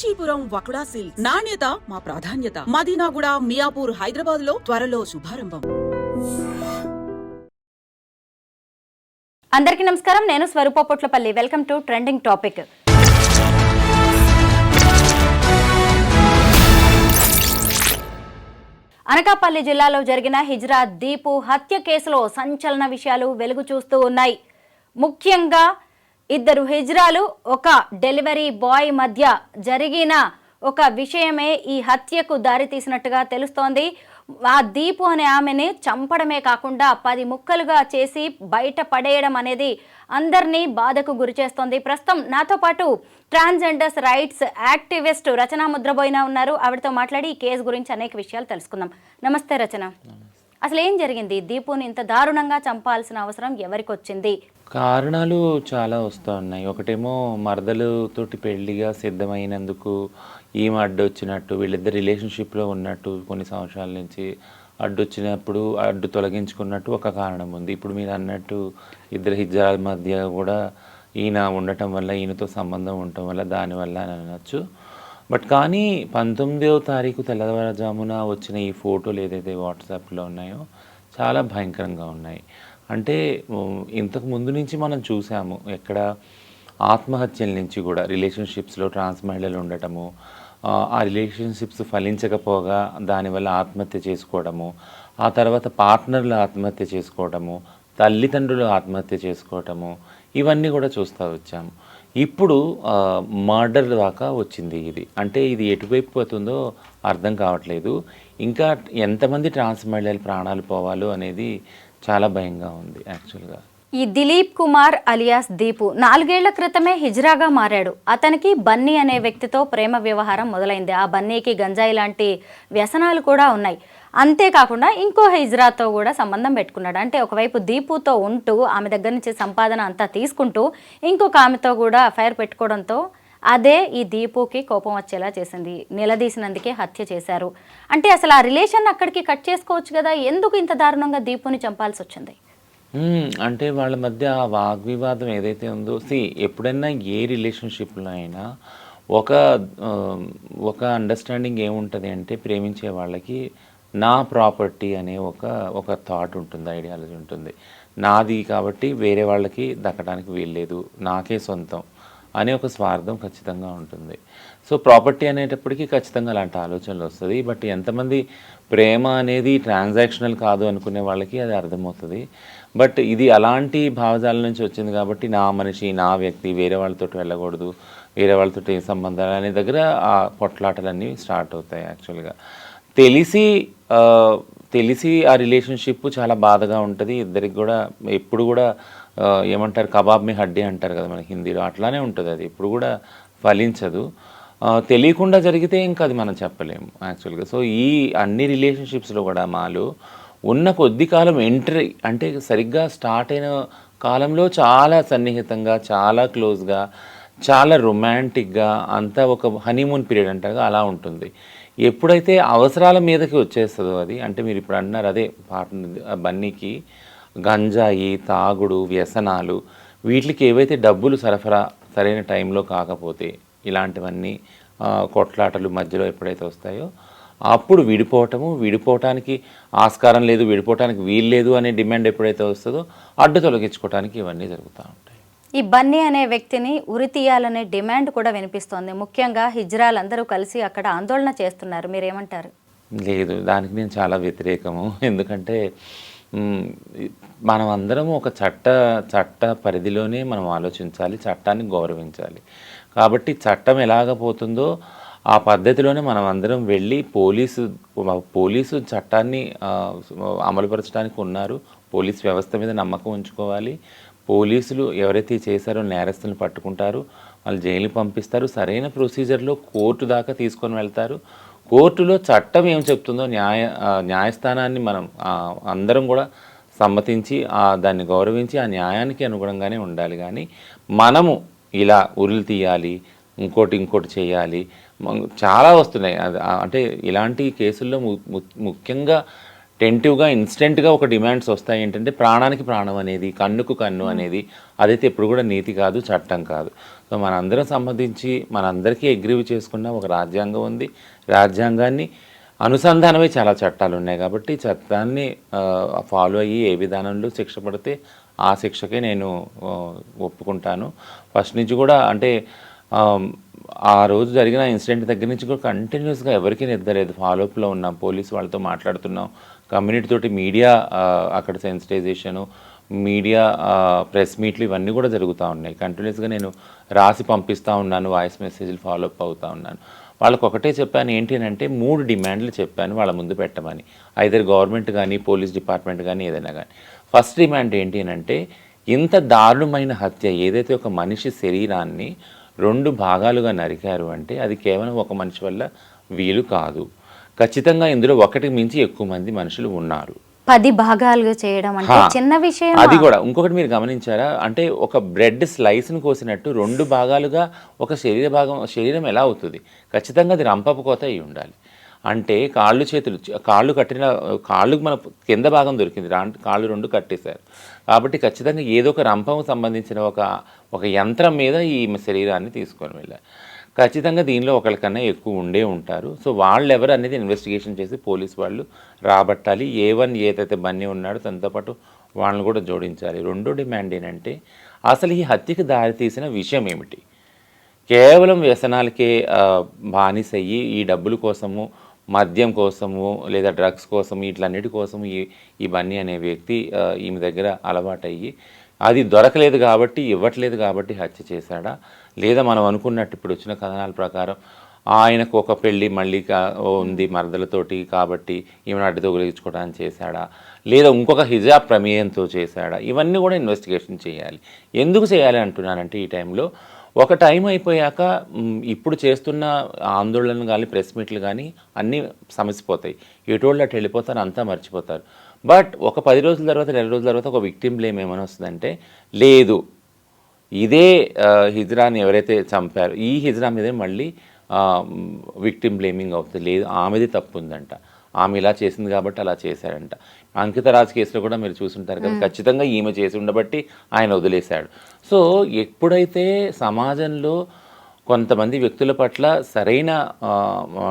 Kanchipuram వకుడా silks నాణ్యత మా ప్రాధాన్యత. మదీనాగూడ, మియాపూర్, హైదరాబాద్ లో త్వరలో శుభారంభం. అందరికీ నమస్కారం. నేను Swaroopa Potlapalli. Welcome to trending topic. Anakapalli జిల్లాలో జరిగిన హిజ్రా దీపు హత్య కేసులో సంచలన విషయాలు వెలుగు చూస్తూ ఉన్నాయి. ముఖ్యంగా ఇద్దరు హిజ్రాలు, ఒక డెలివరీ బాయ్ మధ్య జరిగిన ఒక విషయమే ఈ హత్యకు దారితీసినట్టుగా తెలుస్తోంది. ఆ దీపు అనే ఆమెని చంపడమే కాకుండా 10 ముక్కలుగా చేసి బయట పడేయడం అనేది అందరినీ బాధకు గురి చేస్తోంది. ప్రస్తుతం నాతో పాటు ట్రాన్స్జెండర్స్ రైట్స్ యాక్టివిస్ట్ రచన ముద్రబోయిన ఉన్నారు. ఆవిడతో మాట్లాడి ఈ కేసు గురించి అనేక విషయాలు తెలుసుకుందాం. నమస్తే రచన. అసలు ఏం జరిగింది? దీపుని ఇంత దారుణంగా చంపాల్సిన అవసరం ఎవరికి వచ్చింది? కారణాలు చాలా వస్తూ ఉన్నాయి. ఒకటేమో మరదలుతోటి పెళ్లిగా సిద్ధమైనందుకు ఈమె అడ్డొచ్చినట్టు, వీళ్ళిద్దరు రిలేషన్షిప్లో ఉన్నట్టు కొన్ని సంవత్సరాల నుంచి అడ్డొచ్చినప్పుడు అడ్డు తొలగించుకున్నట్టు ఒక కారణం ఉంది. ఇప్పుడు మీరు అన్నట్టు ఇద్దరు హిజ్రాల మధ్య కూడా ఈయన ఉండటం వల్ల, ఈయనతో సంబంధం ఉండటం వల్ల, దానివల్ల అని అనొచ్చు. బట్ కానీ 19వ తారీఖు తెల్లవారుజామున వచ్చిన ఈ ఫోటోలు ఏదైతే వాట్సాప్లో ఉన్నాయో చాలా భయంకరంగా ఉన్నాయి. అంటే ఇంతకు ముందు నుంచి మనం చూసాము, ఎక్కడ ఆత్మహత్యల నుంచి కూడా రిలేషన్షిప్స్లో ట్రాన్స్ మహిళలు ఉండటము, ఆ రిలేషన్షిప్స్ ఫలించకపోగా దానివల్ల ఆత్మహత్య చేసుకోవడము, ఆ తర్వాత పార్ట్నర్లు ఆత్మహత్య చేసుకోవడము, తల్లిదండ్రులు ఆత్మహత్య చేసుకోవటము, ఇవన్నీ కూడా చూస్తూ వచ్చాము. ఇప్పుడు మర్డర్ దాకా వచ్చింది ఇది. అంటే ఇది ఎటువైపు పోతుందో అర్థం కావట్లేదు. ఇంకా ఎంతమంది ట్రాన్స్ మహిళల ప్రాణాలు పోవాలో అనేది చాలా భయంగా ఉంది యాక్చువల్గా. ఈ దిలీప్ కుమార్ అలియాస్ దీపు 4 ఏళ్ల క్రితమే హిజ్రాగా మారాడు. అతనికి బన్నీ అనే వ్యక్తితో ప్రేమ వ్యవహారం మొదలైంది. ఆ బన్నీకి గంజాయి లాంటి వ్యసనాలు కూడా ఉన్నాయి. అంతేకాకుండా ఇంకో హిజ్రాతో కూడా సంబంధం పెట్టుకున్నాడు. అంటే ఒకవైపు దీపుతో ఉంటూ ఆమె దగ్గర నుంచి సంపాదన అంతా తీసుకుంటూ ఇంకొక ఆమెతో కూడా అఫైర్ పెట్టుకోవడంతో అదే ఈ దీపుకి కోపం వచ్చేలా చేసింది. నిలదీసినందుకే హత్య చేశారు. అంటే అసలు ఆ రిలేషన్ అక్కడికి కట్ చేసుకోవచ్చు కదా, ఎందుకు ఇంత దారుణంగా దీపుని చంపాల్సి వచ్చింది? అంటే వాళ్ళ మధ్య ఆ వాగ్వివాదం ఏదైతే ఉందో, ఎప్పుడైనా ఏ రిలేషన్షిప్లో అయినా ఒక అండర్స్టాండింగ్ ఏముంటుంది అంటే, ప్రేమించే వాళ్ళకి నా ప్రాపర్టీ అనే ఒక థాట్ ఉంటుంది, ఐడియాలజీ ఉంటుంది. నాది కాబట్టి వేరే వాళ్ళకి దక్కడానికి వీల్లేదు, నాకే సొంతం అనే ఒక స్వార్థం ఖచ్చితంగా ఉంటుంది. సో ప్రాపర్టీ అనేటప్పటికీ ఖచ్చితంగా అలాంటి ఆలోచనలు వస్తుంది. బట్ ఎంతమంది ప్రేమ అనేది ట్రాన్సాక్షనల్ కాదు అనుకునే వాళ్ళకి అది అర్థమవుతుంది. బట్ ఇది అలాంటి భావజాలం నుంచి వచ్చింది కాబట్టి నా మనిషి, నా వ్యక్తి, వేరే వాళ్ళతో వెళ్ళకూడదు, వేరే వాళ్ళతో ఏ సంబంధాలు అనే దగ్గర ఆ పొట్లాటలన్నీ స్టార్ట్ అవుతాయి. యాక్చువల్గా తెలిసి ఆ రిలేషన్షిప్ చాలా బాధగా ఉంటుంది ఇద్దరికి కూడా. ఎప్పుడు కూడా ఏమంటారు, కబాబ్ మీ హడ్డీ అంటారు కదా మన హిందీలో, అట్లానే ఉంటుంది. అది ఎప్పుడు కూడా ఫలించదు. తెలియకుండా జరిగితే ఇంకా అది మనం చెప్పలేము యాక్చువల్గా. సో ఈ అన్ని రిలేషన్షిప్స్లో కూడా మాలో ఉన్న కొద్ది కాలం ఎంట్రీ అంటే సరిగ్గా స్టార్ట్ అయిన కాలంలో చాలా సన్నిహితంగా, చాలా క్లోజ్గా, చాలా రొమాంటిక్గా, అంతా ఒక హనీమూన్ పీరియడ్ అంటారు అలా ఉంటుంది. ఎప్పుడైతే అవసరాల మీదకి వచ్చేస్తుందో అది, అంటే మీరు ఇప్పుడు అన్నారు అదే బన్నీకి గంజాయి, తాగుడు, వ్యసనాలు, వీటికి ఏవైతే డబ్బులు సరఫరా సరైన టైంలో కాకపోతే ఇలాంటివన్నీ కొట్లాటలు మధ్యలో ఎప్పుడైతే వస్తాయో అప్పుడు విడిపోవటానికి ఆస్కారం లేదు, విడిపోవటానికి వీలు లేదు అనే డిమాండ్ ఎప్పుడైతే వస్తుందో అడ్డు తొలగించుకోవటానికి ఇవన్నీ జరుగుతూ ఉంటాయి. ఈ బన్నీ అనే వ్యక్తిని ఉరి తీయాలనే డిమాండ్ కూడా వినిపిస్తోంది. ముఖ్యంగా హిజ్రాలందరూ కలిసి అక్కడ ఆందోళన చేస్తున్నారు. మీరేమంటారు? లేదు, దానికి నేను చాలా వ్యతిరేకము. ఎందుకంటే మనం అందరము ఒక చట్ట పరిధిలోనే మనం ఆలోచించాలి, చట్టాన్ని గౌరవించాలి. కాబట్టి చట్టం ఎలాగపోతుందో ఆ పద్ధతిలోనే మనం అందరం వెళ్ళి పోలీసు చట్టాన్ని అమలుపరచడానికి ఉన్నారు. పోలీస్ వ్యవస్థ మీద నమ్మకం ఉంచుకోవాలి. పోలీసులు ఎవరైతే చేశారో నేరస్తులను పట్టుకుంటారు, వాళ్ళు జైలు పంపిస్తారు, సరైన ప్రొసీజర్లో కోర్టు దాకా తీసుకొని వెళ్తారు. కోర్టులో చట్టం ఏం చెప్తుందో న్యాయస్థానాన్ని మనం అందరం కూడా సమ్మతించి దాన్ని గౌరవించి ఆ న్యాయానికి అనుగుణంగానే ఉండాలి. కానీ మనము ఇలా ఉరులు తీయాలి, ఇంకోటి చేయాలి, చాలా వస్తున్నాయి. అంటే ఇలాంటి కేసుల్లో ముఖ్యంగా టెంటివ్గా ఇన్స్టెంట్గా ఒక డిమాండ్స్ వస్తాయి ఏంటంటే ప్రాణానికి ప్రాణం అనేది, కన్నుకు కన్ను అనేది, అదైతే ఎప్పుడు కూడా నీతి కాదు, చట్టం కాదు. సో మనందరం సంబంధించి మనందరికీ అగ్రీవ్ చేసుకున్న ఒక రాజ్యాంగం ఉంది. రాజ్యాంగాన్ని అనుసంధానమే చాలా చట్టాలు ఉన్నాయి కాబట్టి చట్టాన్ని ఫాలో అయ్యి ఏ విధానంలో శిక్ష పడితే ఆ శిక్షకే నేను ఒప్పుకుంటాను. ఫస్ట్ నుంచి కూడా అంటే ఆ రోజు జరిగిన ఇన్సిడెంట్ దగ్గర నుంచి కూడా కంటిన్యూస్గా ఎవరికీ నిద్రలేదు, ఫాలోఅప్లో ఉన్నాం, పోలీసు వాళ్ళతో మాట్లాడుతున్నాం, కమ్యూనిటీ తోటి మీడియా అక్కడ సెన్సిటైజేషను, మీడియా ప్రెస్ మీట్లు ఇవన్నీ కూడా జరుగుతూ ఉన్నాయి. కంటిన్యూస్గా నేను రాసి పంపిస్తూ ఉన్నాను, వాయిస్ మెసేజ్లు ఫాలోఅప్ అవుతూ ఉన్నాను. వాళ్ళకు ఒకటే చెప్పాను ఏంటి అంటే 3 డిమాండ్లు చెప్పాను వాళ్ళ ముందు పెట్టమని, ఐదర్ గవర్నమెంట్ కానీ పోలీస్ డిపార్ట్మెంట్ కానీ ఏదైనా కానీ. ఫస్ట్ డిమాండ్ ఏంటి అంటే ఇంత దారుణమైన హత్య ఏదైతే ఒక మనిషి శరీరాన్ని 2 భాగాలుగా నరికారు అంటే అది కేవలం ఒక మనిషి వల్ల వీలు కాదు. ఖచ్చితంగా ఇందులో ఒకటికి మించి ఎక్కువ మంది మనుషులు ఉన్నారు. 10 భాగాలుగా చేయడం అంటే చిన్న విషయం. అది కూడా ఇంకొకటి మీరు గమనించారా అంటే ఒక బ్రెడ్ స్లైస్ను కోసినట్టు 2 భాగాలుగా ఒక శరీరం ఎలా అవుతుంది? ఖచ్చితంగా అది రంపపు కోత అయి ఉండాలి. అంటే కాళ్ళు చేతులు, కాళ్ళకు మన కింద భాగం దొరికింది, కాళ్ళు 2 కట్టేశారు కాబట్టి ఖచ్చితంగా ఏదో ఒక రంపం సంబంధించిన ఒక యంత్రం మీద ఈ శరీరాన్ని తీసుకొని వెళ్ళారు. ఖచ్చితంగా దీనిలో ఒకరికన్నా ఎక్కువ ఉండే ఉంటారు. సో వాళ్ళు ఎవరు అనేది ఇన్వెస్టిగేషన్ చేసి పోలీసు వాళ్ళు రాబట్టాలి. A1 ఏదైతే బన్నీ ఉన్నాడో తనతో పాటు వాళ్ళని కూడా జోడించాలి. రెండో డిమాండ్ ఏంటంటే అసలు ఈ హత్యకి దారితీసిన విషయం ఏమిటి? కేవలం వ్యసనాలకే బానిసయ్యి ఈ డబ్బుల కోసము, మద్యం కోసము లేదా డ్రగ్స్ కోసము వీటన్నిటి కోసము ఈ బన్నీ అనే వ్యక్తి ఈమె దగ్గర అలవాటయ్యి అది దొరకలేదు కాబట్టి, ఇవ్వట్లేదు కాబట్టి హత్య చేశాడా, లేదా మనం అనుకున్నట్టు ఇప్పుడు వచ్చిన కథనాల ప్రకారం ఆయనకు ఒక పెళ్ళి మళ్ళీ ఉంది మరదలతోటి కాబట్టి ఈమెను అడ్డు తొలగించుకోవడానికి చేశాడా, లేదా ఇంకొక హిజాబ్ ప్రమేయంతో చేశాడా? ఇవన్నీ కూడా ఇన్వెస్టిగేషన్ చేయాలి. ఎందుకు చేయాలి అంటున్నానంటే ఈ టైంలో ఒక టైం అయిపోయాక ఇప్పుడు చేస్తున్న ఆందోళనలు కానీ ప్రెస్ మీట్లు కానీ అన్నీ సమసిపోతాయి. ఎటోళ్ళు అటు వెళ్ళిపోతారు, అంతా మర్చిపోతారు. బట్ ఒక 10 రోజుల తర్వాత 2 రోజుల తర్వాత ఒక విక్టిమ్ బ్లేమ్ ఏమైనా వస్తుందంటే లేదు ఇదే హిజ్రాని ఎవరైతే చంపారో ఈ హిజ్రా మీదే మళ్ళీ విక్టిమ్ బ్లేమింగ్ అవుతుంది. లేదు ఆమెది తప్పు ఉందంట, ఆమె ఇలా చేసింది కాబట్టి అలా చేశాడంట. అంకిత రాజ్ కేసులో కూడా మీరు చూసుంటారు కదా, ఖచ్చితంగా ఈమె చేసి ఉండబట్టి ఆయన వదిలేశాడు. సో ఎప్పుడైతే సమాజంలో కొంతమంది వ్యక్తుల పట్ల సరైన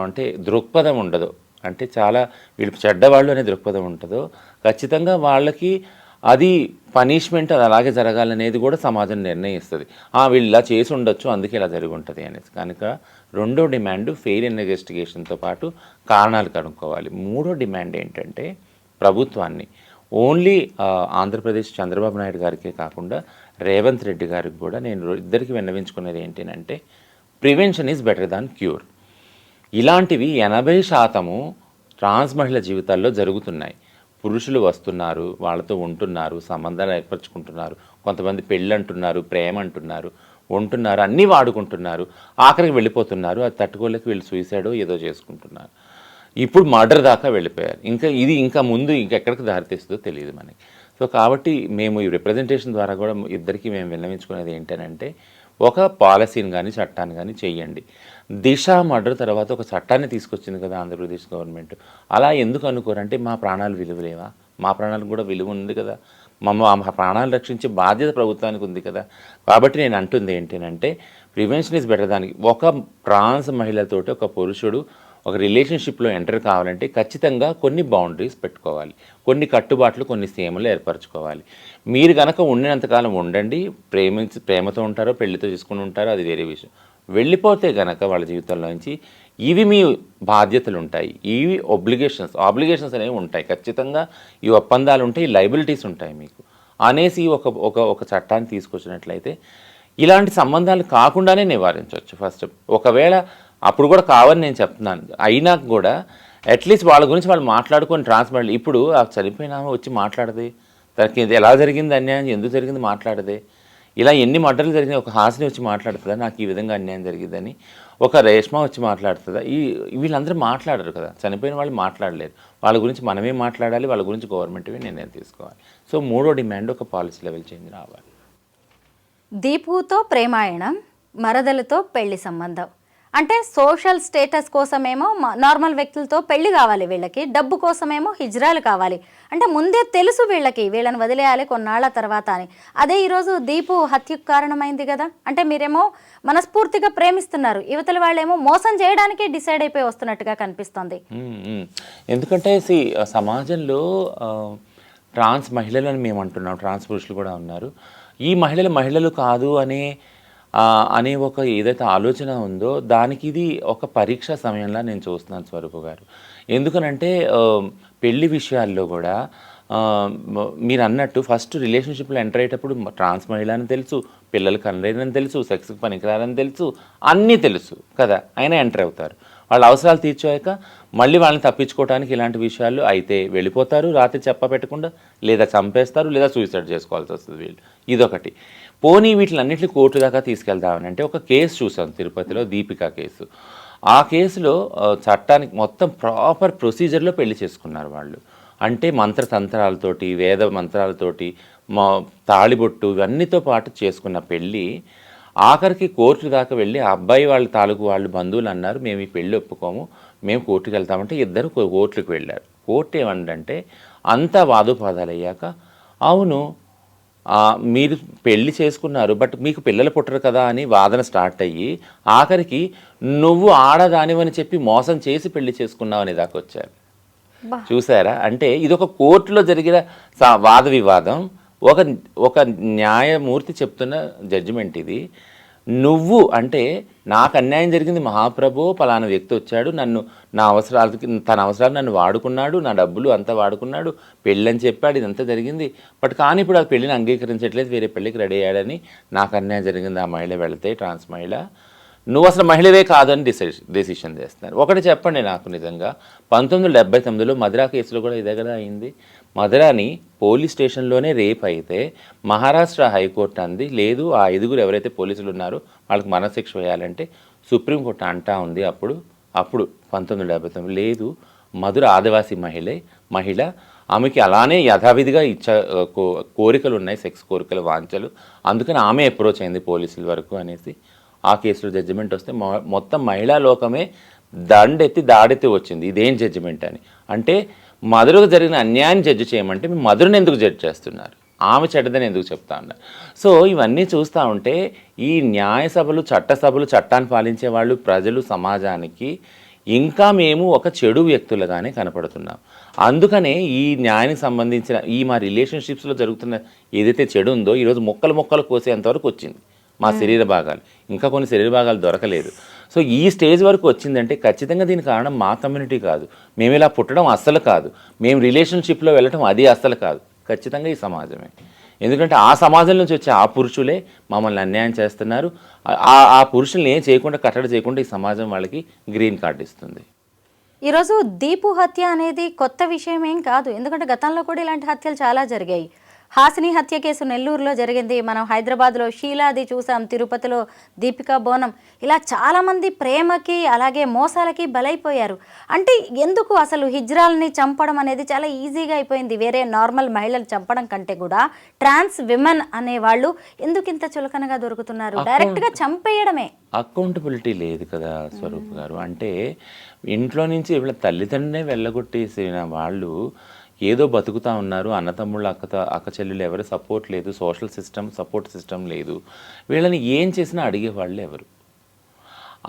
అంటే దృక్పథం ఉండదో, అంటే చాలా వీళ్ళు చెడ్డవాళ్ళు అనే దృక్పథం ఉంటుందో ఖచ్చితంగా వాళ్ళకి అది పనిష్మెంట్ అది అలాగే జరగాలనేది కూడా సమాజం నిర్ణయిస్తుంది. వీళ్ళు ఇలా చేసి ఉండొచ్చు అందుకే ఇలా జరిగి ఉంటుంది అనేసి. కనుక రెండో డిమాండ్ ఫెయిర్ ఇన్వెస్టిగేషన్తో పాటు కారణాలు కనుక్కోవాలి. మూడో డిమాండ్ ఏంటంటే ప్రభుత్వాన్ని ఓన్లీ ఆంధ్రప్రదేశ్ చంద్రబాబు నాయుడు గారికే కాకుండా రేవంత్ రెడ్డి గారికి కూడా నేను ఇద్దరికి విన్నవించుకునేది ఏంటంటే prevention is better than cure. ఇలాంటివి 80% ట్రాన్స్ మహిళల జీవితాల్లో జరుగుతున్నాయి. పురుషులు వస్తున్నారు, వాళ్ళతో ఉంటున్నారు, సంబంధాలు ఏర్పరచుకుంటున్నారు, కొంతమంది పెళ్ళి అంటున్నారు, ప్రేమ అంటున్నారు, ఉంటున్నారు, అన్నీ వాడుకుంటున్నారు, ఆఖరికి వెళ్ళిపోతున్నారు. అది తట్టుకోలేక వీళ్ళు సూసైడో ఏదో చేసుకుంటున్నారు. ఇప్పుడు మర్డర్ దాకా వెళ్ళిపోయారు. ఇంకా ముందు ఇంకెక్కడికి దారితీస్తుందో తెలియదు మనకి. సో కాబట్టి మేము ఈ రిప్రజెంటేషన్ ద్వారా కూడా ఇద్దరికి మేము విన్నవించుకునేది ఏంటంటే ఒక పాలసీని కానీ చట్టాన్ని కానీ చెయ్యండి. దిశ మర్డర్ తర్వాత ఒక చట్టాన్ని తీసుకొచ్చింది కదా ఆంధ్రప్రదేశ్ గవర్నమెంట్. అలా ఎందుకు అనుకోరంటే మా ప్రాణాలు విలువలేవా? మా ప్రాణాలకు కూడా విలువ ఉంది కదా, మా ప్రాణాలు రక్షించే బాధ్యత ప్రభుత్వానికి ఉంది కదా. కాబట్టి నేను అంటుంది ఏంటంటే ప్రివెన్షన్ ఈజ్ బెటర్. దానికి ఒక ట్రాన్స్ మహిళతోటి ఒక పురుషుడు ఒక రిలేషన్షిప్లో ఎంటర్ కావాలంటే ఖచ్చితంగా కొన్ని బౌండరీస్ పెట్టుకోవాలి, కొన్ని కట్టుబాట్లు, కొన్ని సీమలు ఏర్పరచుకోవాలి. మీరు కనుక ఉండినంతకాలం ఉండండి, ప్రేమతో ఉంటారో పెళ్లితో చేసుకుని ఉంటారో అది వేరే విషయం. వెళ్ళిపోతే కనుక వాళ్ళ జీవితంలోంచి ఇవి మీ బాధ్యతలు ఉంటాయి, ఇవి ఆబ్లిగేషన్స్ అనేవి ఉంటాయి. ఖచ్చితంగా ఈ ఒప్పందాలు ఉంటాయి, లైబిలిటీస్ ఉంటాయి మీకు అనేసి ఒక చట్టాన్ని తీసుకొచ్చినట్లయితే ఇలాంటి సంబంధాలు కాకుండానే నివారించవచ్చు. ఫస్ట్ ఒకవేళ అప్పుడు కూడా కావని నేను చెప్తున్నాను, అయినా కూడా అట్లీస్ట్ వాళ్ళ గురించి వాళ్ళు మాట్లాడుకొని ట్రాన్స్పరెంట్. ఇప్పుడు ఆ చనిపోయిన వచ్చి మాట్లాడదే, తనకి ఇది ఎలా జరిగింది, అన్యాయం ఎందుకు జరిగింది మాట్లాడదే. ఇలా ఎన్ని మర్డర్లు జరిగినాయి, ఒక హాసిని వచ్చి మాట్లాడుతుందా నాకు ఈ విధంగా అన్యాయం జరిగిందని, ఒక రేష్మ వచ్చి మాట్లాడుతుందా? వీళ్ళందరూ మాట్లాడరు కదా, చనిపోయిన వాళ్ళు మాట్లాడలేరు. వాళ్ళ గురించి మనమే మాట్లాడాలి, వాళ్ళ గురించి గవర్నమెంట్వే నిర్ణయం తీసుకోవాలి. సో మూడో డిమాండ్ ఒక పాలసీ లెవెల్ చేంజ్ రావాలి. దీపుతో ప్రేమాయణం, మరదలతో పెళ్లి సంబంధం అంటే సోషల్ స్టేటస్ కోసమేమో నార్మల్ వ్యక్తులతో పెళ్లి కావాలి వీళ్ళకి, డబ్బు కోసమేమో హిజ్రాలు కావాలి. అంటే ముందే తెలుసు వీళ్ళని వదిలేయాలి కొన్నాళ్ల తర్వాత అని. అదే ఈరోజు దీపు హత్యకు కారణమైంది కదా. అంటే మీరేమో మనస్ఫూర్తిగా ప్రేమిస్తున్నారు, యువతల వాళ్ళేమో మోసం చేయడానికి డిసైడ్ అయిపోయి వస్తున్నట్టుగా కనిపిస్తుంది. ఎందుకంటే సమాజంలో ట్రాన్స్ మహిళలని మేము అంటున్నాం, ట్రాన్స్ పురుషులు కూడా ఉన్నారు. ఈ మహిళలు కాదు అనే ఒక ఏదైతే ఆలోచన ఉందో దానికి ఇది ఒక పరీక్ష సమయంలో నేను చూస్తున్నాను స్వరూప గారు. ఎందుకనంటే పెళ్లి విషయాల్లో కూడా మీరు అన్నట్టు ఫస్ట్ రిలేషన్షిప్లో ఎంటర్ అయ్యేటప్పుడు ట్రాన్స్ మహిళ అని తెలుసు, పిల్లలు కనలేదని తెలుసు, సెక్స్కి పనికిరారని తెలుసు, అన్నీ తెలుసు కదా, అయినా ఎంటర్ అవుతారు. వాళ్ళ అవసరాలు తీర్చాక మళ్ళీ వాళ్ళని తప్పించుకోవడానికి ఇలాంటి విషయాలు అయితే వెళ్ళిపోతారు, రాత్రి చెప్పబెట్టకుండా, లేదా చంపేస్తారు, లేదా సూసైడ్ చేసుకోవాల్సి వస్తుంది వీళ్ళు. ఇదొకటి. పోనీ వీటిలన్నింటినీ కోర్టు దాకా తీసుకెళ్దామని అంటే ఒక కేసు చూసాం తిరుపతిలో, దీపిక కేసు. ఆ కేసులో చట్టానికి మొత్తం ప్రాపర్ ప్రొసీజర్లో పెళ్లి చేసుకున్నారు వాళ్ళు. అంటే మంత్రతంత్రాలతోటి, వేద మంత్రాలతోటి, తాళిబొట్టు ఇవన్నీతో పాటు చేసుకున్న పెళ్ళి ఆఖరికి కోర్టు దాకా వెళ్ళి ఆ అబ్బాయి వాళ్ళ తాలూకు వాళ్ళు బంధువులు అన్నారు, మేము ఈ పెళ్ళి ఒప్పుకోము, మేము కోర్టుకు వెళ్తామంటే ఇద్దరు కోర్టుకు వెళ్ళారు. కోర్టు ఏమంటే అంతా వాదోపాదాలు అయ్యాక, అవును మీరు పెళ్లి చేసుకున్నారు బట్ మీకు పిల్లలు పుట్టరు కదా అని వాదన స్టార్ట్ అయ్యి ఆఖరికి నువ్వు ఆడదానివని చెప్పి మోసం చేసి పెళ్లి చేసుకున్నావు అనే దాకా వచ్చారు. చూసారా? అంటే ఇది ఒక కోర్టులో జరిగిన వాద వివాదం, ఒక న్యాయమూర్తి చెప్తున్న జడ్జిమెంట్ ఇది. నువ్వు అంటే నాకు అన్యాయం జరిగింది మహాప్రభు, పలానా వ్యక్తి వచ్చాడు, నా అవసరాలకి తన అవసరాలు నన్ను వాడుకున్నాడు, నా డబ్బులు అంతా వాడుకున్నాడు, పెళ్ళని చెప్పాడు, ఇదంతా జరిగింది. బట్ కానీ ఇప్పుడు ఆ పెళ్ళిని అంగీకరించట్లేదు, వేరే పెళ్ళికి రెడీ అయ్యాడని నాకు అన్యాయం జరిగింది. ఆ మహిళ వెళితే ట్రాన్స్ మహిళ, నువ్వు అసలు మహిళవే కాదని డెసిషన్ చేస్తున్నారు. ఒకటి చెప్పండి నాకు, నిజంగా 1979లో మధురా కేసులో కూడా ఇదే కదా అయింది. మధురాని పోలీస్ స్టేషన్లోనే రేప్ అయితే మహారాష్ట్ర హైకోర్టు అంది లేదు, ఆ 5 ఎవరైతే పోలీసులు ఉన్నారో వాళ్ళకి మరణశిక్ష వేయాలంటే సుప్రీంకోర్టు అంటా ఉంది అప్పుడు 1979 లేదు, మధుర ఆదివాసీ మహిళ, ఆమెకి అలానే యథావిధిగా కోరికలు ఉన్నాయి, సెక్స్ కోరికలు, వాంఛలు, అందుకని ఆమె అప్రోచ్ అయింది పోలీసుల వరకు అనేసి ఆ కేసులో జడ్జిమెంట్ వస్తే మొత్తం మహిళా లోకమే దాడెత్తి వచ్చింది, ఇదేం జడ్జిమెంట్ అని. అంటే మధురకు జరిగిన అన్యాయం జడ్జి చేయమంటే మీ మధురని ఎందుకు జడ్జి చేస్తున్నారు, ఆమె చెడ్డదని ఎందుకు చెప్తా ఉన్నారు? సో ఇవన్నీ చూస్తూ ఉంటే ఈ న్యాయ సభలు, చట్టసభలు, చట్టాన్ని పాలించే వాళ్ళు, ప్రజలు, సమాజానికి ఇంకా మేము ఒక చెడు వ్యక్తులుగానే కనపడుతున్నాం. అందుకనే ఈ న్యాయానికి సంబంధించిన మా రిలేషన్షిప్స్లో జరుగుతున్న ఏదైతే చెడు ఉందో ఈరోజు మొక్కలు కోసేంతవరకు వచ్చింది మా శరీర భాగాలు, ఇంకా కొన్ని శరీర భాగాలు దొరకలేదు. సో ఈ స్టేజ్ వరకు వచ్చిందంటే ఖచ్చితంగా దీనికి కారణం మా కమ్యూనిటీ కాదు, మేము ఇలా పుట్టడం అస్సలు కాదు, మేము రిలేషన్షిప్లో వెళ్ళటం అది అస్సలు కాదు, ఖచ్చితంగా ఈ సమాజమే. ఎందుకంటే ఆ సమాజం నుంచి వచ్చే ఆ పురుషులే మమ్మల్ని అన్యాయం చేస్తున్నారు. ఆ పురుషుల్ని ఏం చేయకుండా, కట్టడి చేయకుండా ఈ సమాజం వాళ్ళకి గ్రీన్ కార్డు ఇస్తుంది. ఈరోజు దీపు హత్య అనేది కొత్త విషయం ఏం కాదు, ఎందుకంటే గతంలో కూడా ఇలాంటి హత్యలు చాలా జరిగాయి. హాసిని హత్య కేసు నెల్లూరులో జరిగింది, మనం హైదరాబాద్లో షీలాది చూసాం, తిరుపతిలో దీపికా బోనం, ఇలా చాలామంది ప్రేమకి అలాగే మోసాలకి బలైపోయారు. అంటే ఎందుకు అసలు హిజ్రాల్ని చంపడం అనేది చాలా ఈజీగా అయిపోయింది, వేరే నార్మల్ మహిళలు చంపడం కంటే కూడా ట్రాన్స్ విమెన్ అనేవాళ్ళు ఎందుకు ఇంత చులకనగా దొరుకుతున్నారు? డైరెక్ట్గా చంపేయడమే. అకౌంటబిలిటీ లేదు కదా స్వరూప్ గారు. అంటే ఇంట్లో నుంచి వీళ్ళ తల్లిదండ్రులనే వెళ్ళగొట్టేసిన వాళ్ళు ఏదో బతుకుతూ ఉన్నారు, అన్నతమ్ముళ్ళు, అక్క చెల్లెలు ఎవరు సపోర్ట్ లేదు, సపోర్ట్ సిస్టమ్ లేదు, వీళ్ళని ఏం చేసినా అడిగేవాళ్ళు ఎవరు?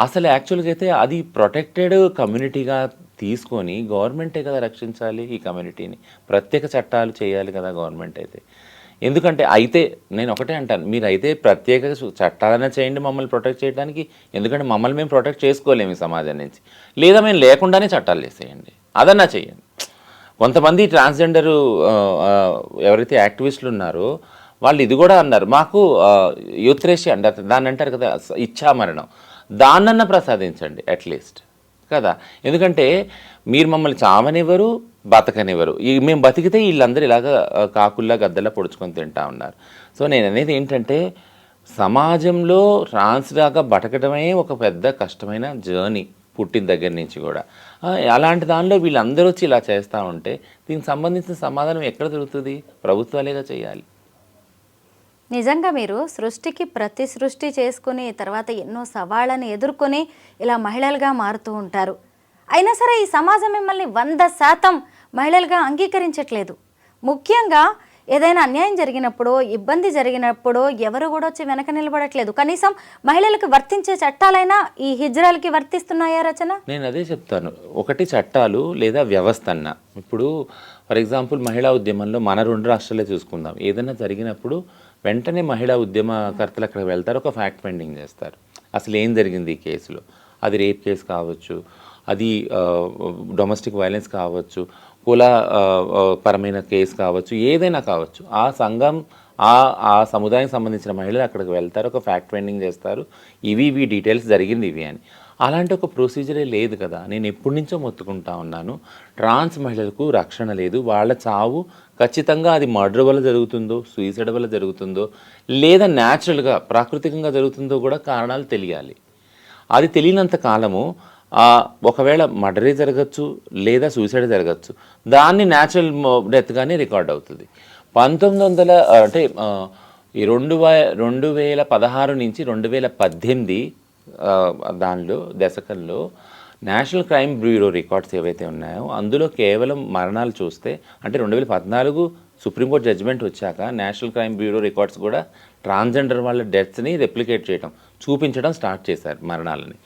అసలు యాక్చువల్గా అయితే అది ప్రొటెక్టెడ్ కమ్యూనిటీగా తీసుకొని గవర్నమెంటే కదా రక్షించాలి ఈ కమ్యూనిటీని, ప్రత్యేక చట్టాలు చేయాలి కదా గవర్నమెంట్ అయితే. ఎందుకంటే అయితే నేను ఒకటే అంటాను, మీరు అయితే ప్రత్యేక చట్టాలన్నా చేయండి మమ్మల్ని ప్రొటెక్ట్ చేయడానికి, ఎందుకంటే మమ్మల్ని మేము ప్రొటెక్ట్ చేసుకోలేము ఈ సమాజం నుంచి, లేదా మేము లేకుండానే చట్టాలు చేసేయండి, అదన్నా చేయండి. కొంతమంది ట్రాన్స్జెండరు ఎవరైతే యాక్టివిస్టులు ఉన్నారో వాళ్ళు ఇది కూడా అన్నారు, మాకు యూత్రేషియా అంటారు దాన్ని, అంటారు కదా ఇచ్ఛామరణం, దాన్నన్నా ప్రసాదించండి అట్లీస్ట్ కదా. ఎందుకంటే మీరు మమ్మల్ని చావనివ్వరు, బతకనివ్వరు, మేము బతికితే వీళ్ళందరూ ఇలాగ కాకుల్లా గద్దల్లా పొడుచుకొని తింటా ఉన్నారు. సో నేను అనేది ఏంటంటే సమాజంలో ట్రాన్స్ దాకా బతకడమే ఒక పెద్ద కష్టమైన జర్నీ, పుట్టిన దగ్గర నుంచి కూడా. అలాంటి దానిలో వీళ్ళందరూ వచ్చి ఇలా చేస్తూ ఉంటే దీనికి సంబంధించిన సమాధానం ఎక్కడ దొరుకుతుంది? ప్రభుత్వాలేగా చేయాలి. నిజంగా మీరు సృష్టికి ప్రతి సృష్టి చేసుకుని తర్వాత ఎన్నో సవాళ్ళని ఎదుర్కొని ఇలా మహిళలుగా మారుతూ ఉంటారు. అయినా సరే ఈ సమాజం మిమ్మల్ని 100% మహిళలుగా అంగీకరించట్లేదు. ముఖ్యంగా ఏదైనా అన్యాయం జరిగినప్పుడు, ఇబ్బంది జరిగినప్పుడు ఎవరు కూడా వచ్చి వెనక నిలబడట్లేదు. కనీసం మహిళలకు వర్తించే చట్టాలైనా ఈ హిజ్రాలకి వర్తిస్తున్నాయా రచన? నేను అదే చెప్తాను. ఒకటి చట్టాలు లేదా వ్యవస్థ అన్న. ఇప్పుడు ఫర్ ఎగ్జాంపుల్ మహిళా ఉద్యమంలో మన 2 రాష్ట్రాలే చూసుకుందాం. ఏదైనా జరిగినప్పుడు వెంటనే మహిళా ఉద్యమకర్తలు అక్కడ వెళ్తారు, ఒక ఫ్యాక్ట్ ఫైండింగ్ చేస్తారు. అసలు ఏం జరిగింది ఈ కేసులో. అది రేప్ కేసు కావచ్చు, అది డొమెస్టిక్ వైలెన్స్ కావచ్చు, కుల పరమైన కేసు కావచ్చు, ఏదైనా కావచ్చు. ఆ సంఘం ఆ సముదాయానికి సంబంధించిన మహిళలు అక్కడికి వెళ్తారు, ఒక ఫ్యాక్ట్ ఫైండింగ్ చేస్తారు, ఇవి డీటెయిల్స్ జరిగింది ఇవి అని. అలాంటి ఒక ప్రొసీజరే లేదు కదా. నేను ఎప్పటి నుంచో మొత్తుకుంటా ఉన్నాను, ట్రాన్స్ మహిళలకు రక్షణ లేదు. వాళ్ళ చావు ఖచ్చితంగా అది మర్డర్ వల్ల జరుగుతుందో, సూసైడ్ వల్ల జరుగుతుందో, లేదా న్యాచురల్గా ప్రాకృతికంగా జరుగుతుందో కూడా కారణాలు తెలియాలి. అది తెలియనంత కాలము ఒకవేళ మర్డరే జరగచ్చు, లేదా సూసైడ్ జరగచ్చు. దాన్ని న్యాచురల్ డెత్గానే రికార్డ్ అవుతుంది. 1900 అంటే ఈ 2016 నుంచి 2018 దానిలో దశకంలో నేషనల్ క్రైమ్ బ్యూరో రికార్డ్స్ ఏవైతే ఉన్నాయో అందులో కేవలం మరణాలు చూస్తే, అంటే 2014 సుప్రీంకోర్టు జడ్జిమెంట్ వచ్చాక నేషనల్ క్రైమ్ బ్యూరో రికార్డ్స్ కూడా ట్రాన్స్జెండర్ వాళ్ళ డెత్స్ని రెప్లికేట్ చేయడం, చూపించడం స్టార్ట్ చేశారు. మరణాలని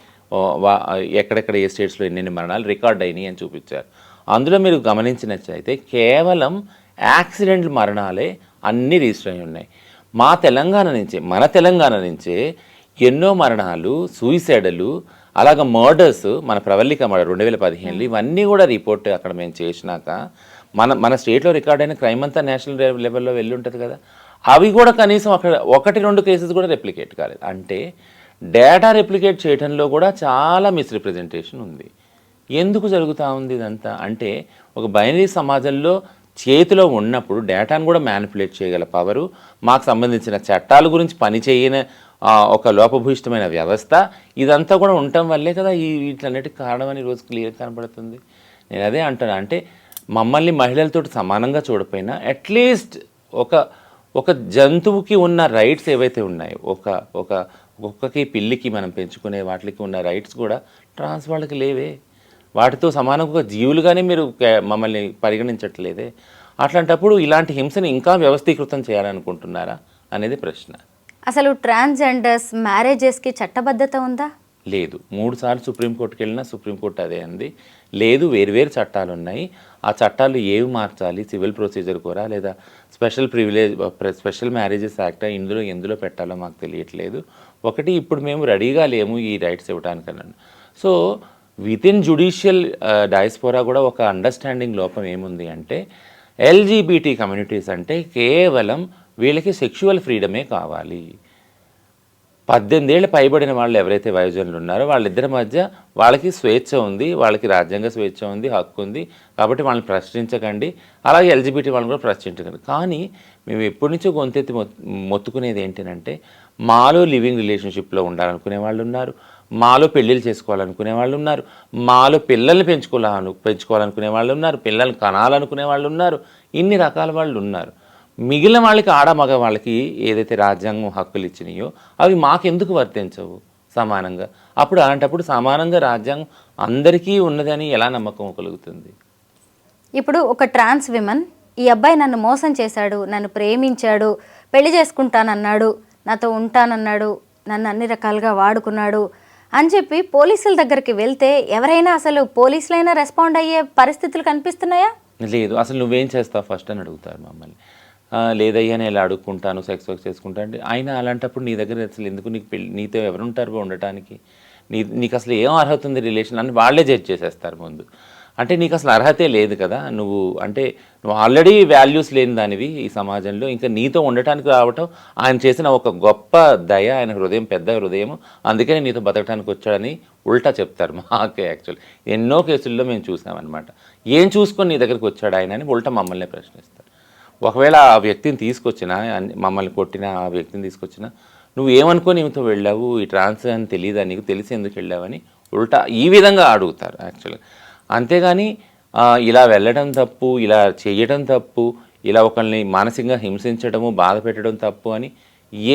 ఎక్కడెక్కడ ఏ స్టేట్స్లో ఎన్నెన్ని మరణాలు రికార్డ్ అయినాయి అని చూపించారు. అందులో మీరు గమనించినట్లయితే కేవలం యాక్సిడెంట్ మరణాలే అన్నీ రిజిస్టర్ అయి ఉన్నాయి. మన తెలంగాణ నుంచే ఎన్నో మరణాలు, సూసైడ్లు, అలాగ మర్డర్స్, మన ప్రవల్లిక మర్డర్ 2015 ఇవన్నీ కూడా రిపోర్ట్ అక్కడ మేము చేసినాక మన స్టేట్లో రికార్డ్ అయిన క్రైమ్ అంతా నేషనల్ లెవెల్లో వెళ్ళి ఉంటుంది కదా. అవి కూడా కనీసం అక్కడ 1-2 కేసెస్ కూడా రెప్లికేట్ కాలేదు. అంటే డేటా రెప్లికేట్ చేయడంలో కూడా చాలా మిస్రిప్రజెంటేషన్ ఉంది. ఎందుకు జరుగుతూ ఉంది ఇదంతా అంటే, ఒక బైనరీ సమాజంలో చేతిలో ఉన్నప్పుడు డేటాను కూడా మ్యానిపులేట్ చేయగల పవరు, మాకు సంబంధించిన చట్టాల గురించి పనిచేయని ఒక లోపభూయిష్టమైన వ్యవస్థ, ఇదంతా కూడా ఉండటం వల్లే కదా వీటన్నిటికి కారణం అని ఈరోజు క్లియర్ కనబడుతుంది. నేను అదే అంటాను, అంటే మమ్మల్ని మహిళలతో సమానంగా చూడపోయినా అట్లీస్ట్ ఒక జంతువుకి ఉన్న రైట్స్ ఏవైతే ఉన్నాయో, ఒక్కొక్కకి పిల్లికి మనం పెంచుకునే వాటికి ఉన్న రైట్స్ కూడా ట్రాన్స్ వాళ్ళకి లేవే. వాటితో సమానంగా జీవులుగానే మీరు మమ్మల్ని పరిగణించట్లేదే. అట్లాంటప్పుడు ఇలాంటి హింసని ఇంకా వ్యవస్థీకృతం చేయాలనుకుంటున్నారా అనేది ప్రశ్న. అసలు ట్రాన్స్జెండర్స్ మ్యారేజెస్కి చట్టబద్ధత ఉందా? లేదు. 3 సార్లు సుప్రీంకోర్టుకి వెళ్ళినా సుప్రీంకోర్టు అదే అంది, లేదు వేరు చట్టాలు ఉన్నాయి, ఆ చట్టాలు ఏవి మార్చాలి, సివిల్ ప్రొసీజర్ కూడా లేదా స్పెషల్ మ్యారేజెస్ యాక్ట్ ఎందులో పెట్టాలో మాకు తెలియట్లేదు. ఒకటి, ఇప్పుడు మేము రెడీగా లేము ఈ రైట్స్ ఇవ్వడానికి అన్నాను. సో వితిన్ జ్యుడిషియల్ డయాస్పోరా కూడా ఒక అండర్స్టాండింగ్ లోపం ఏముంది అంటే, ఎల్జీబీటీ కమ్యూనిటీస్ అంటే కేవలం వీళ్ళకి సెక్షువల్ ఫ్రీడమే కావాలి. 18 ఏళ్ళు పైబడిన వాళ్ళు ఎవరైతే వయోజనులు ఉన్నారో వాళ్ళిద్దరి మధ్య వాళ్ళకి స్వేచ్ఛ ఉంది, వాళ్ళకి రాజ్యాంగ స్వేచ్ఛ ఉంది, హక్కు ఉంది, కాబట్టి వాళ్ళని ప్రశ్నించకండి, అలాగే ఎల్జీబీటీ వాళ్ళని కూడా ప్రశ్నించకండి. కానీ మేము ఎప్పటి నుంచో గొంతెత్తి మొత్తుకునేది ఏంటంటే, మాలో లివింగ్ రిలేషన్షిప్లో ఉండాలనుకునే వాళ్ళు ఉన్నారు, మాలో పెళ్ళిళ్ళు చేసుకోవాలనుకునే వాళ్ళు ఉన్నారు, మాలో పిల్లల్ని పెంచుకోవాలనుకునే వాళ్ళు ఉన్నారు, పిల్లల్ని కనాలనుకునే వాళ్ళు ఉన్నారు, ఇన్ని రకాల వాళ్ళు ఉన్నారు. మిగిలిన వాళ్ళకి, మగ వాళ్ళకి ఏదైతే రాజ్యాంగం హక్కులు ఇచ్చినాయో అవి మాకెందుకు వర్తించవు సమానంగా? అలాంటప్పుడు సమానంగా రాజ్యాంగం అందరికీ ఉన్నదని ఎలా నమ్మకం కలుగుతుంది? ఇప్పుడు ఒక ట్రాన్స్ విమెన్, ఈ అబ్బాయి నన్ను మోసం చేశాడు, నన్ను ప్రేమించాడు, పెళ్లి చేసుకుంటానన్నాడు, నాతో ఉంటానన్నాడు, నన్ను అన్ని రకాలుగా వాడుకున్నాడు అని చెప్పి పోలీసుల దగ్గరికి వెళ్తే ఎవరైనా, అసలు పోలీసులైనా రెస్పాండ్ అయ్యే పరిస్థితులు కనిపిస్తున్నాయా? లేదు. అసలు నువ్వేం చేస్తావు ఫస్ట్ అని అడుగుతారు మమ్మల్ని. లేదయ్యా నేను ఇలా అడుక్కుంటాను, సెక్స్ వర్క్ చేసుకుంటాను అంటే, ఆయన అలాంటప్పుడు నీ దగ్గర అసలు ఎందుకు, నీతో ఎవరుంటారు ఉండటానికి, నీకు అసలు ఏం అర్హత ఉంది రిలేషన్ అని వాళ్ళే జడ్జ్ చేసేస్తారు ముందు. అంటే నీకు అసలు అర్హతే లేదు కదా, నువ్వు ఆల్రెడీ వాల్యూస్ లేని దానివి ఈ సమాజంలో, ఇంకా నీతో ఉండటానికి రావటం ఆయన చేసిన ఒక గొప్ప దయ, ఆయన హృదయం పెద్ద హృదయం, అందుకనే నీతో బతకడానికి వచ్చాడని ఉల్టా చెప్తారు మాకే. యాక్చువల్ ఎన్నో కేసుల్లో మేము చూసామన్నమాట. ఏం చూసుకొని నీ దగ్గరికి వచ్చాడు ఆయన అని ఉల్టా మమ్మల్ని ప్రశ్నిస్తారు. ఒకవేళ ఆ వ్యక్తిని తీసుకొచ్చినా, మమ్మల్ని కొట్టిన ఆ వ్యక్తిని తీసుకొచ్చినా, నువ్వు ఏమనుకొని ఈమెతో వెళ్ళావు, ఈ ట్రాన్స్ అని తెలియదా, నీకు తెలిసి ఎందుకు వెళ్ళావని ఉల్టా ఈ విధంగా అడుగుతారు యాక్చువల్గా. అంతేగాని ఇలా వెళ్ళడం తప్పు, ఇలా చేయడం తప్పు, ఇలా ఒకరిని మానసికంగా హింసించడము, బాధ పెట్టడం తప్పు అని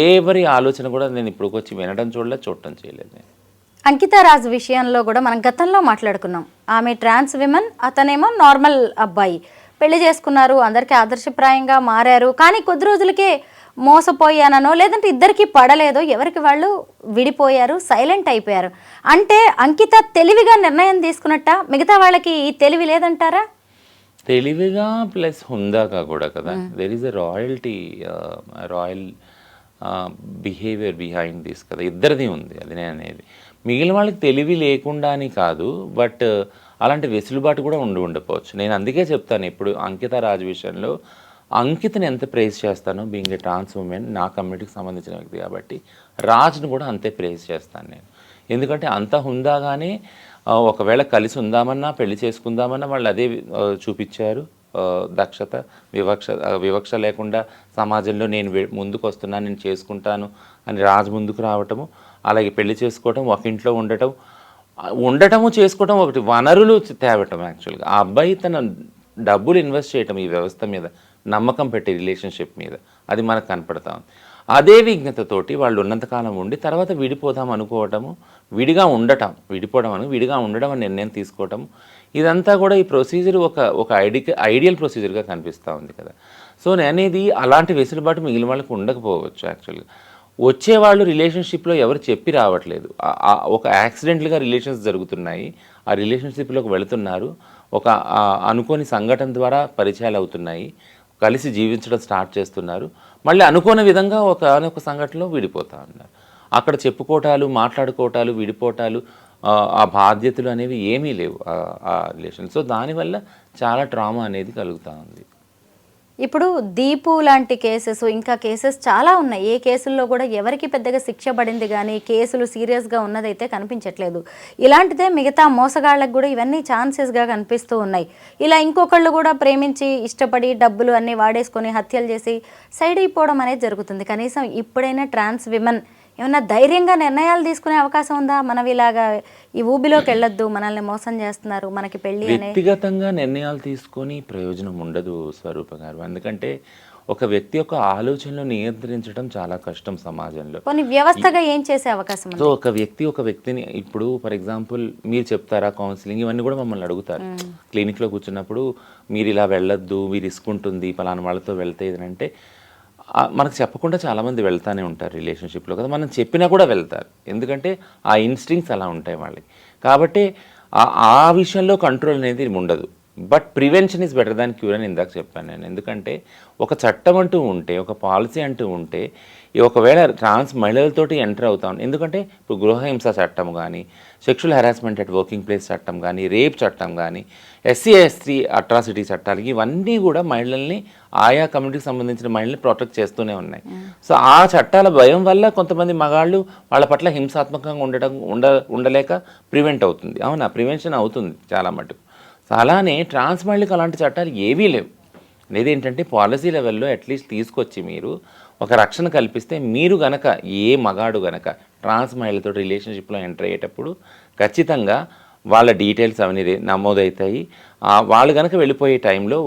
ఎవరి ఆలోచన కూడా నేను ఇప్పుడు వచ్చి వినడం చూడటం చేయలేదు నేను. అంకితా రాజ్ విషయంలో కూడా మనం గతంలో మాట్లాడుకున్నాం. ఆమె ట్రాన్స్ విమెన్, అతనేమో నార్మల్ అబ్బాయి. పెళ్లి చేసుకున్నారు, అందరికీ ఆదర్శప్రాయంగా మారారు. కానీ కొద్ది రోజులకే మోసపోయానో లేదంటే ఇద్దరికి పడలేదో ఎవరికి వాళ్ళు విడిపోయారు, సైలెంట్ అయిపోయారు. అంటే అంకిత తెలివిగా నిర్ణయం తీసుకున్నట్ట, మిగతా వాళ్ళకి ఈ తెలివి లేదంటారా? తెలివిగా ప్లస్ హుందాగా కూడా కదా. There is a royal behaviour behind this కదా, ఇద్దరిది ఉంది. అది నేను అనేది మిగిలిన వాళ్ళకి తెలివి లేకుండా అని కాదు, బట్ అలాంటి వెసులుబాటు కూడా ఉండకపోవచ్చు. నేను అందుకే చెప్తాను ఇప్పుడు అంకిత రాజ్ విషయంలో అంకితని ఎంత ప్రైజ్ చేస్తానో, బీయింగ్ ఏ ట్రాన్స్ ఉమెన్, నా కమ్యూనిటీకి సంబంధించిన వ్యక్తి కాబట్టి రాజ్ను కూడా అంతే ప్రైజ్ చేస్తాను నేను. ఎందుకంటే అంత హుందాగానే ఒకవేళ కలిసి ఉందామన్నా పెళ్లి చేసుకుందామన్నా వాళ్ళు అదే చూపించారు. దక్షత, వివక్ష లేకుండా సమాజంలో నేను ముందుకు వస్తున్నాను, నేను చేసుకుంటాను అని రాజు ముందుకు రావటము, అలాగే పెళ్లి చేసుకోవటం, ఒక ఇంట్లో ఉండటము చేసుకోవటం, ఒకటి వనరులు తేవటం. యాక్చువల్గా ఆ అబ్బాయి తన డబ్బులు ఇన్వెస్ట్ చేయటం ఈ వ్యవస్థ మీద, నమ్మకం పెట్టి రిలేషన్షిప్ మీద, అది మనకు కనపడతా ఉంది. అదే విజ్ఞతతోటి వాళ్ళు ఉన్నంతకాలం ఉండి తర్వాత విడిపోదాం అనుకోవటము, విడిగా ఉండడం అని నిర్ణయం తీసుకోవటం, ఇదంతా కూడా ఈ ప్రొసీజర్ ఒక ఐడియల్ ప్రొసీజర్గా కనిపిస్తూ ఉంది కదా. సో అనేది అలాంటి వెసులుబాటు మిగిలిన వాళ్ళకి ఉండకపోవచ్చు. యాక్చువల్గా వచ్చేవాళ్ళు రిలేషన్షిప్లో ఎవరు చెప్పి రావట్లేదు. ఒక యాక్సిడెంట్లుగా రిలేషన్స్ జరుగుతున్నాయి, ఆ రిలేషన్షిప్లోకి వెళుతున్నారు, ఒక అనుకోని సంఘటన ద్వారా పరిచయాలు అవుతున్నాయి, కలిసి జీవించడం స్టార్ట్ చేస్తున్నారు, మళ్ళీ అనుకోని విధంగా ఒక సంఘటనలో విడిపోతూ ఉన్నారు. అక్కడ చెప్పుకోవటాలు, మాట్లాడుకోవటాలు, విడిపోవటాలు, ఆ బాధ్యతలు అనేవి ఏమీ లేవు ఆ రిలేషన్. సో దానివల్ల చాలా ట్రామా అనేది కలుగుతూ ఉంది. ఇప్పుడు దీపు లాంటి కేసెస్, ఇంకా కేసెస్ చాలా ఉన్నాయి. ఏ కేసుల్లో కూడా ఎవరికి పెద్దగా శిక్ష పడింది కానీ కేసులు సీరియస్గా ఉన్నదైతే కనిపించట్లేదు. ఇలాంటిదే మిగతా మోసగాళ్ళకు కూడా ఇవన్నీ ఛాన్సెస్గా కనిపిస్తూ ఉన్నాయి. ఇలా ఇంకొకళ్ళు కూడా ప్రేమించి ఇష్టపడి డబ్బులు అన్నీ వాడేసుకొని హత్యలు చేసి సైడ్ అయిపోవడం అనేది జరుగుతుంది. కనీసం ఇప్పుడైనా ట్రాన్స్ విమెన్ ఏమన్నా ధైర్యంగా నిర్ణయాలు తీసుకునే అవకాశం ఉందా? మనం ఇలాగా ఈ ఊబిలోకి వెళ్ళొద్దు, మనల్ని మోసం చేస్తున్నారు, మనకి పెళ్లి అనే వ్యక్తిగతంగా నిర్ణయాలు తీసుకొని ప్రయోజనం ఉండదు స్వరూప గారు. ఎందుకంటే ఒక వ్యక్తి యొక్క ఆలోచనలు నియంత్రించడం చాలా కష్టం సమాజంలో. కొన్ని వ్యవస్థగా ఏం చేసే అవకాశం ఉంది? సో ఒక వ్యక్తిని ఇప్పుడు ఫర్ ఎగ్జాంపుల్ మీరు చెప్తారా కౌన్సిలింగ్, ఇవన్నీ కూడా మమ్మల్ని అడుగుతారు క్లినిక్లో కూర్చున్నప్పుడు, మీరు ఇలా వెళ్ళొద్దు, మీరు రిస్క్ ఉంటుంది, పలానా వాళ్ళతో వెళ్తే ఇదంటే మనకు చెప్పకుండా చాలామంది వెళ్తూనే ఉంటారు రిలేషన్షిప్లో కదా. మనం చెప్పినా కూడా వెళ్తారు, ఎందుకంటే ఆ ఇన్స్టింక్ట్స్ అలా ఉంటాయి వాళ్ళకి. కాబట్టి ఆ విషయంలో కంట్రోల్ అనేది ఉండదు. But prevention is better than cure అని ఇందాక చెప్పాను నేను. ఎందుకంటే ఒక చట్టం అంటూ ఉంటే, ఒక పాలసీ అంటూ ఉంటే, ఒకవేళ ట్రాన్స్ మహిళలతోటి ఎంటర్ అవుతాం. ఎందుకంటే ఇప్పుడు గృహహింస చట్టం కానీ, sexual harassment at working place చట్టం కానీ, రేప్ చట్టం కానీ, SC/ST అట్రాసిటీ చట్టాలు, ఇవన్నీ కూడా మహిళల్ని, ఆయా కమ్యూనిటీకి సంబంధించిన మహిళల్ని ప్రొటెక్ట్ చేస్తూనే ఉన్నాయి. సో ఆ చట్టాల భయం వల్ల కొంతమంది మగాళ్ళు వాళ్ళ పట్ల హింసాత్మకంగా ఉండలేక ప్రివెంట్ అవుతుంది. అవునా, ప్రివెన్షన్ అవుతుంది చాలా మటుకు. సో అలానే ట్రాన్స్ మహిళలకు అలాంటి చట్టాలు ఏవీ లేవు. అనేది ఏంటంటే పాలసీ లెవెల్లో అట్లీస్ట్ తీసుకొచ్చి మీరు ఒక రక్షణ కల్పిస్తే, మీరు గనక ఏ మగాడు గనక ట్రాన్స్ మహిళతో రిలేషన్షిప్లో ఎంటర్ అయ్యేటప్పుడు ఖచ్చితంగా వాళ్ళ డీటెయిల్స్ అవన్నీ నమోదవుతాయి. వాళ్ళు కనుక వెళ్ళిపోయే టైంలో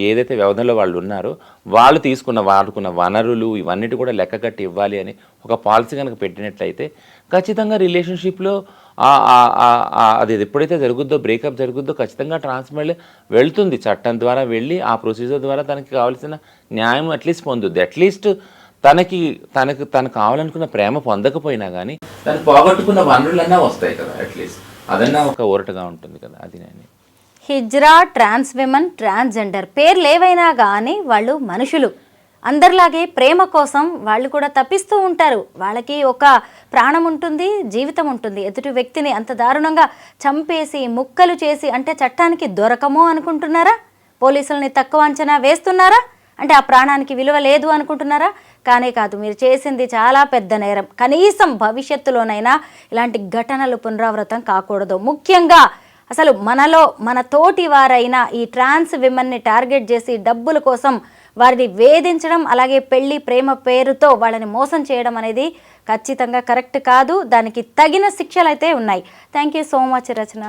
ఏదైతే వ్యవధిలో వాళ్ళు ఉన్నారో వాళ్ళు వాడుకున్న వనరులు ఇవన్నిటి కూడా లెక్క కట్టి ఇవ్వాలి అని ఒక పాలసీ కనుక పెట్టినట్లయితే ఖచ్చితంగా రిలేషన్షిప్లో అది ఎప్పుడైతే జరుగుద్దో, బ్రేకప్ జరుగుద్దో, ఖచ్చితంగా ట్రాన్స్ మహిళ వెళ్తుంది, చట్టం ద్వారా వెళ్ళి ఆ ప్రొసీజర్ ద్వారా తనకి కావాల్సిన న్యాయం అట్లీస్ట్ పొందుద్ది. అట్లీస్ట్ తనకు కావాలనుకున్న ప్రేమ పొందకపోయినా కానీ తను పోగొట్టుకున్న వనరులన్నా వస్తాయి కదా, అట్లీస్ట్ అదన్నా ఒక ఊరటగా ఉంటుంది కదా. అది నేను హిజ్రా, ట్రాన్స్ విమెన్, ట్రాన్స్జెండర్ పేర్లు ఏవైనా కానీ వాళ్ళు మనుషులు. అందరిలాగే ప్రేమ కోసం వాళ్ళు కూడా తప్పిస్తూ ఉంటారు. వాళ్ళకి ఒక ప్రాణం ఉంటుంది, జీవితం ఉంటుంది. ఎదుటి వ్యక్తిని అంత దారుణంగా చంపేసి ముక్కలు చేసి అంటే చట్టానికి దొరకమో అనుకుంటున్నారా? పోలీసుల్ని తక్కువ అంచనా వేస్తున్నారా? అంటే ఆ ప్రాణానికి విలువ లేదు అనుకుంటున్నారా? కానే కాదు, మీరు చేసింది చాలా పెద్ద నేరం. కనీసం భవిష్యత్తులోనైనా ఇలాంటి ఘటనలు పునరావృతం కాకూడదు. ముఖ్యంగా అసలు మన తోటి వారైనా ఈ ట్రాన్స్ విమెన్ని టార్గెట్ చేసి డబ్బుల కోసం వారిని వేధించడం, అలాగే పెళ్లి ప్రేమ పేరుతో వాళ్ళని మోసం చేయడం అనేది ఖచ్చితంగా కరెక్ట్ కాదు. దానికి తగిన శిక్షలు అయితే ఉన్నాయి. Thank you so much Rachana.